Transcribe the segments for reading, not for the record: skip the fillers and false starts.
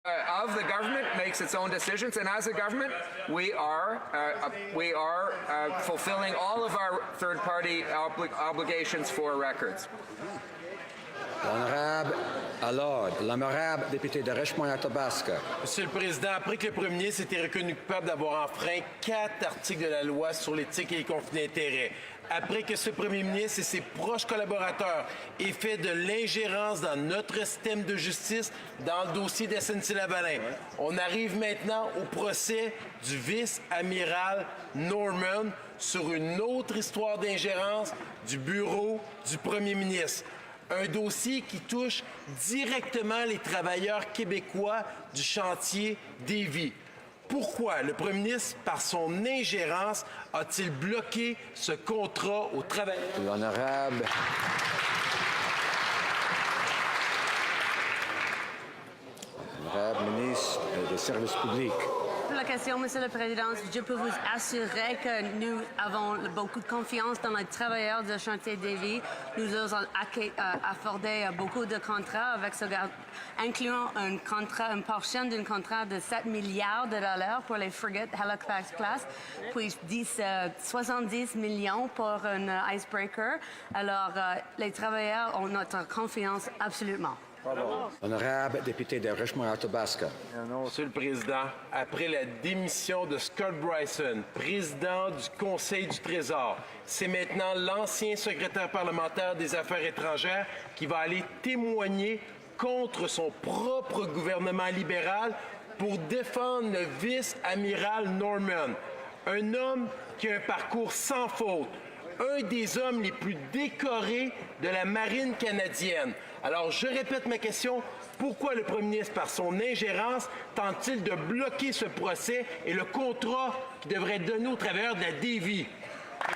Of the government makes its own decisions, and as a government, we are fulfilling all of our third-party obligations for records. L'honorable Allard, l'honorable député de Richmond-Athabasca. Monsieur le Président, après que le premier ministre était reconnu coupable d'avoir enfreint 4 articles de la loi sur l'éthique et les conflits d'intérêts, après que ce premier ministre et ses proches collaborateurs aient fait de l'ingérence dans notre système de justice dans le dossier d'SNC-Lavalin, on arrive maintenant au procès du vice-amiral Norman sur une autre histoire d'ingérence du bureau du premier ministre. Un dossier qui touche directement les travailleurs québécois du chantier Davie. Pourquoi le premier ministre, par son ingérence, a-t-il bloqué ce contrat aux travailleurs? L'honorable ministre des Services publics. Pour la question, Monsieur le Président, je peux vous assurer que nous avons beaucoup de confiance dans les travailleurs du chantier Davie. Nous avons accordé beaucoup de contrats avec ce gars, incluant une portion d'un contrat de 7 milliards de dollars pour les frigates Halifax class, puis 70 millions pour un icebreaker. Alors, les travailleurs ont notre confiance absolument. Honorable député de Richmond-Athabasca. Monsieur le Président, après la démission de Scott Bryson, président du Conseil du Trésor, c'est maintenant l'ancien secrétaire parlementaire des Affaires étrangères qui va aller témoigner contre son propre gouvernement libéral pour défendre le vice-amiral Norman, un homme qui a un parcours sans faute, un des hommes les plus décorés de la marine canadienne. Alors, je répète ma question. Pourquoi le premier ministre, par son ingérence, tente-t-il de bloquer ce procès et le contrat qui devrait être donné aux travailleurs de la Davie?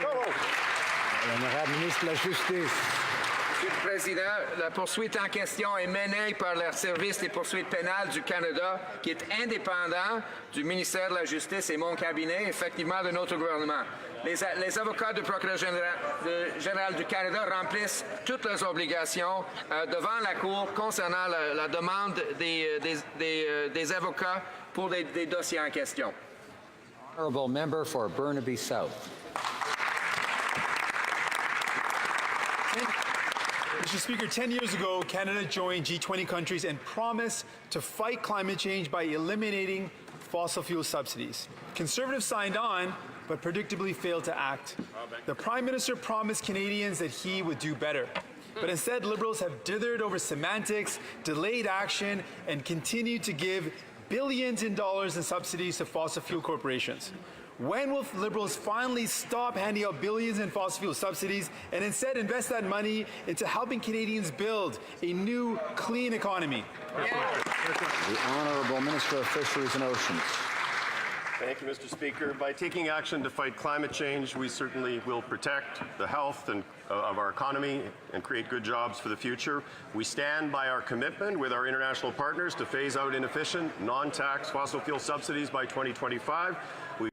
L'honorable ministre de la Justice. Monsieur le Président, la poursuite en question est menée par le Service des poursuites pénales du Canada, qui est indépendant du ministère de la Justice et mon cabinet, effectivement, de notre gouvernement. Les avocats du procureur général du Canada remplissent toutes leurs obligations devant la Cour concernant la demande des avocats pour des dossiers en question. Honorable member for Burnaby South. Mr. Speaker, 10 years ago, Canada joined G20 countries and promised to fight climate change by eliminating fossil fuel subsidies. Conservatives signed on, but predictably failed to act. The Prime Minister promised Canadians that he would do better. But instead, Liberals have dithered over semantics, delayed action, and continue to give billions in dollars in subsidies to fossil fuel corporations. When will Liberals finally stop handing out billions in fossil fuel subsidies and instead invest that money into helping Canadians build a new, clean economy? The Honourable Minister of Fisheries and Oceans. Thank you, Mr. Speaker. By taking action to fight climate change, we certainly will protect the health of our economy and create good jobs for the future. We stand by our commitment with our international partners to phase out inefficient, non-tax fossil fuel subsidies by 2025.